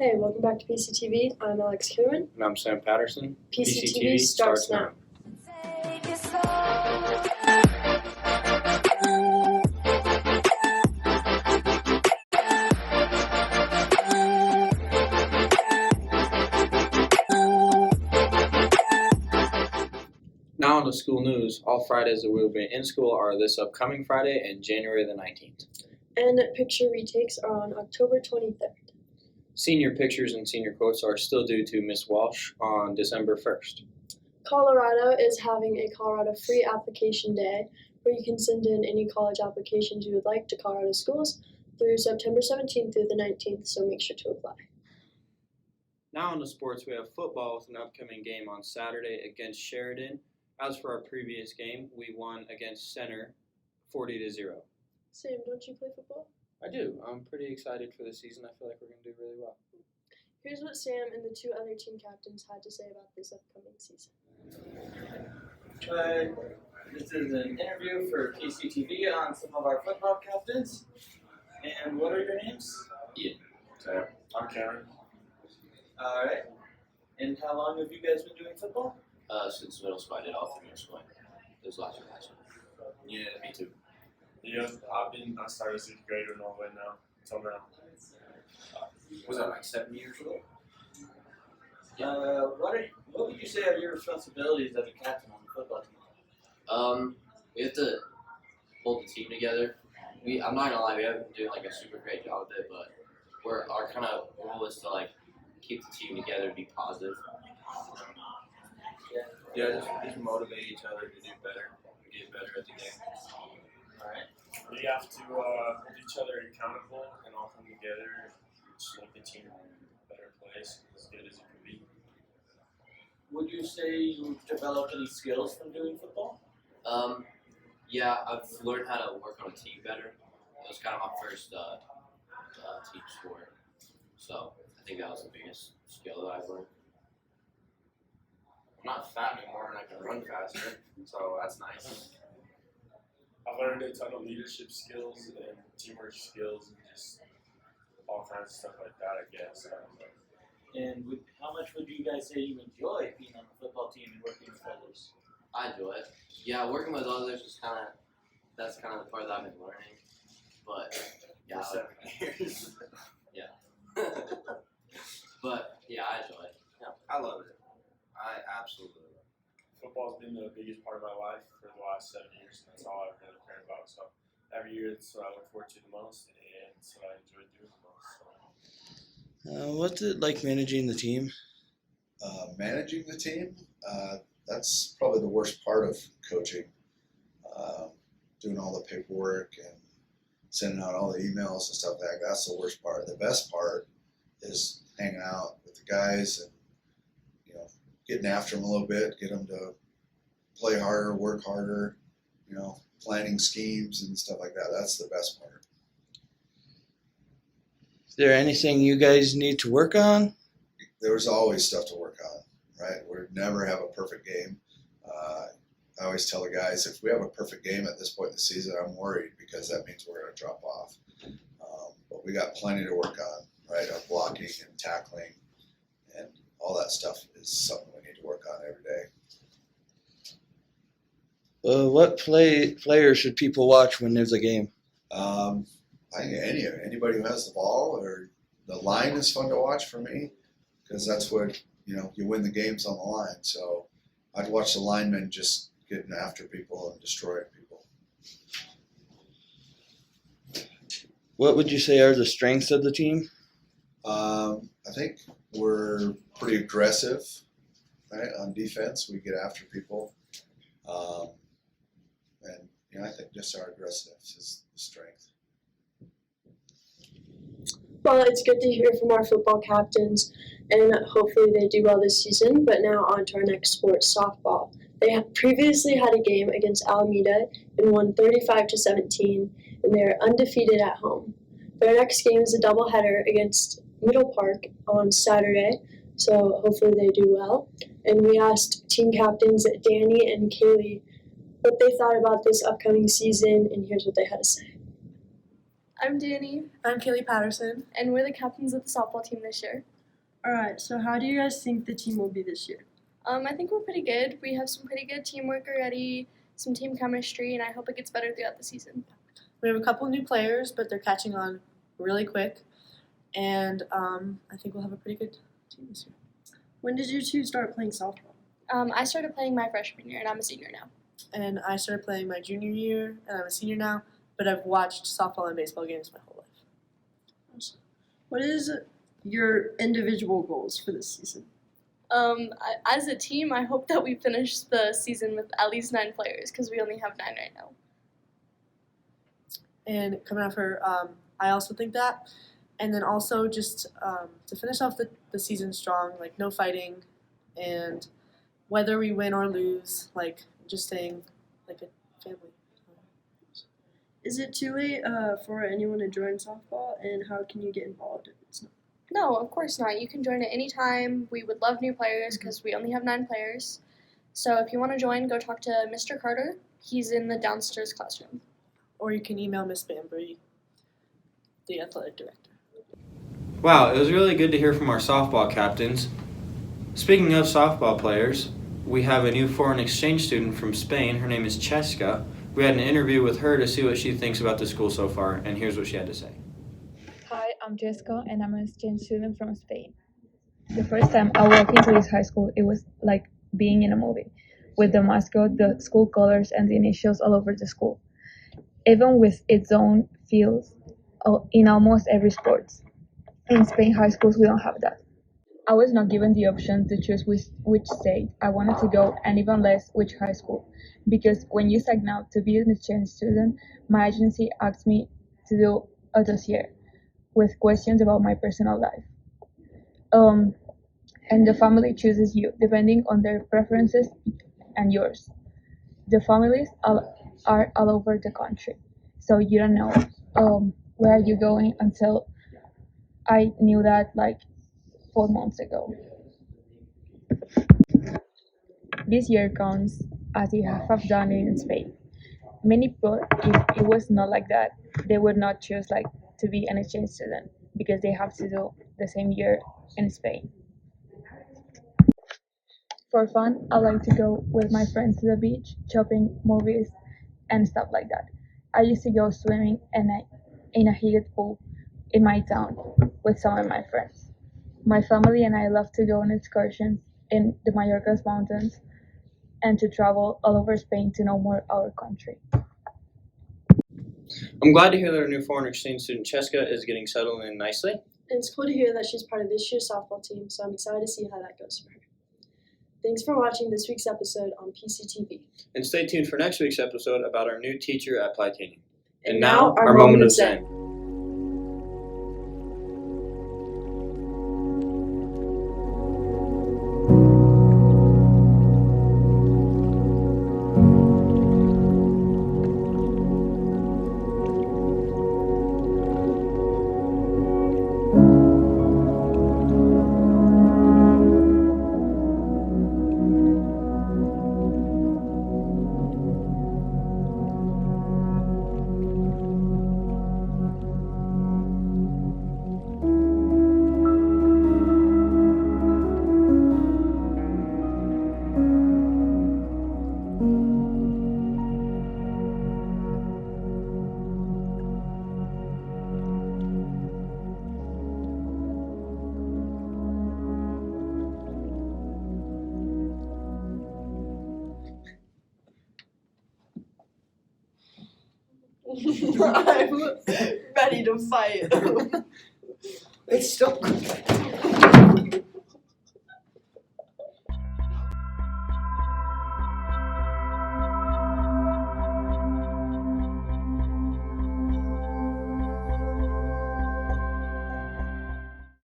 Hey, welcome back to PcTv. I'm Alex Kierman. And I'm Sam Patterson. PcTv starts now. Now on to school news. All Fridays that we will be in school are this upcoming Friday and January the 19th. And picture retakes are on October 23rd. Senior pictures and senior quotes are still due to Miss Walsh on December 1st. Colorado is having a Colorado Free Application Day where you can send in any college applications you would like to Colorado schools through September 17th through the 19th, so make sure to apply. Now on to sports, we have football with an upcoming game on Saturday against Sheridan. As for our previous game, we won against Center 40-0. Sam, don't you play football? I do. I'm pretty excited for the season. I feel like we're going to do really well. Here's what Sam and the two other team captains had to say about this upcoming season. This is an interview for PcTv on some of our football captains. And what are your names? Ian. Sam. I'm Cameron. All right. And how long have you guys been doing football? Since middle school, I did all through middle school. It was last year, Yeah, me too. Yeah, I started 6th grader and all the way now, until now. Was that like 7 years ago? What would you say are your responsibilities as a captain on the football team? We have to hold the team together. I'm not gonna lie, we haven't been doing like a super great job of it, but our kind of role is to like keep the team together and be positive. Yeah, just motivate each other to do better, get better at the game. All right. We have to hold each other accountable and all come together and just make the team a better place, as good as it can be. Would you say you've developed any skills from doing football? Yeah, I've learned how to work on a team better. It was kind of my first team sport, so I think that was the biggest skill that I've learned. I'm not fat anymore and I can run faster, so that's nice. I've learned a ton of leadership skills and teamwork skills and just all kinds of stuff like that, I guess. And how much would you guys say you enjoy being on the football team and working with others? I enjoy it. Yeah, working with others is that's kind of the part that I've been learning. But yeah, For 7 years. yeah. But yeah, I enjoy it. Yeah. I love it. I absolutely love it. Football's been the biggest part of my life for the last 7 years, and that's all I've really cared about. So every year, it's what I look forward to the most, and it's what I enjoy doing the most. So. What's it like managing the team? Managing the team, that's probably the worst part of coaching. Doing all the paperwork and sending out all the emails and stuff like that, that's the worst part. The best part is hanging out with the guys and getting after them a little bit, get them to play harder, work harder, planning schemes and stuff like that. That's the best part. Is there anything you guys need to work on? There's always stuff to work on, right? We never have a perfect game. I always tell the guys, if we have a perfect game at this point in the season, I'm worried because that means we're going to drop off. But we got plenty to work on, right? Our blocking and tackling and all that stuff is something we need to work on every day. What player should people watch when there's a game? I think anybody who has the ball or the line is fun to watch for me because that's what, you win the games on the line. So I'd watch the linemen just getting after people and destroying people. What would you say are the strengths of the team? I think we're pretty aggressive, right? On defense, we get after people. And I think just our aggressiveness is the strength. Well, it's good to hear from our football captains, and hopefully they do well this season. But now on to our next sport, softball. They previously had a game against Alameda and won 35-17, and they are undefeated at home. Their next game is a doubleheader against Middle Park on Saturday, so hopefully they do well. And we asked team captains Danny and Kaylee what they thought about this upcoming season, and here's what they had to say. I'm Danny, I'm Kaylee Patterson. and we're the captains of the softball team this year. Alright, so how do you guys think the team will be this year? I think we're pretty good. We have some pretty good teamwork already, some team chemistry, and I hope it gets better throughout the season. We have a couple new players, but they're catching on really quick. And I think we'll have a pretty good team this year. When did you two start playing softball? I started playing my freshman year, and I'm a senior now. And I started playing my junior year, and I'm a senior now. But I've watched softball and baseball games my whole life. What is your individual goals for this season? As a team, I hope that we finish the season with at least 9 players, because we only have 9 right now. And coming out for, I also think that. And then also just to finish off the season strong, like no fighting, and whether we win or lose, like just staying like a family. Is it too late for anyone to join softball, and how can you get involved if it's not? No, of course not. You can join at any time. We would love new players because we only have 9 players. So if you want to join, go talk to Mr. Carter. He's in the downstairs classroom. Or you can email Miss Bambury, the athletic director. Wow, it was really good to hear from our softball captains. Speaking of softball players, we have a new foreign exchange student from Spain. Her name is Cheska. We had an interview with her to see what she thinks about the school so far, and here's what she had to say. Hi, I'm Jessica, and I'm an exchange student from Spain. The first time I walked into this high school, it was like being in a movie, with the mascot, the school colors, and the initials all over the school, even with its own fields in almost every sport. In Spain high schools, we don't have that. I was not given the option to choose which state I wanted to go, and even less which high school, because when you sign up to be an exchange student, my agency asked me to do a dossier with questions about my personal life. And the family chooses you depending on their preferences and yours. The families are all over the country, so you don't know where are you going until I knew that like 4 months ago. This year counts as you have done in Spain. Many people, if it was not like that, they would not choose like to be an exchange student because they have to do the same year in Spain. For fun, I like to go with my friends to the beach, shopping, movies, and stuff like that. I used to go swimming in a heated pool in my town with some of my friends. My family and I love to go on excursions in the Mallorca's mountains and to travel all over Spain to know more our country. I'm glad to hear that our new foreign exchange student Cheska is getting settled in nicely. And it's cool to hear that she's part of this year's softball team, so I'm excited to see how that goes for her. Thanks for watching this week's episode on PcTv. And stay tuned for next week's episode about our new teacher at Ply Canyon. And now, our moment of Zen. I'm ready to fight. It's still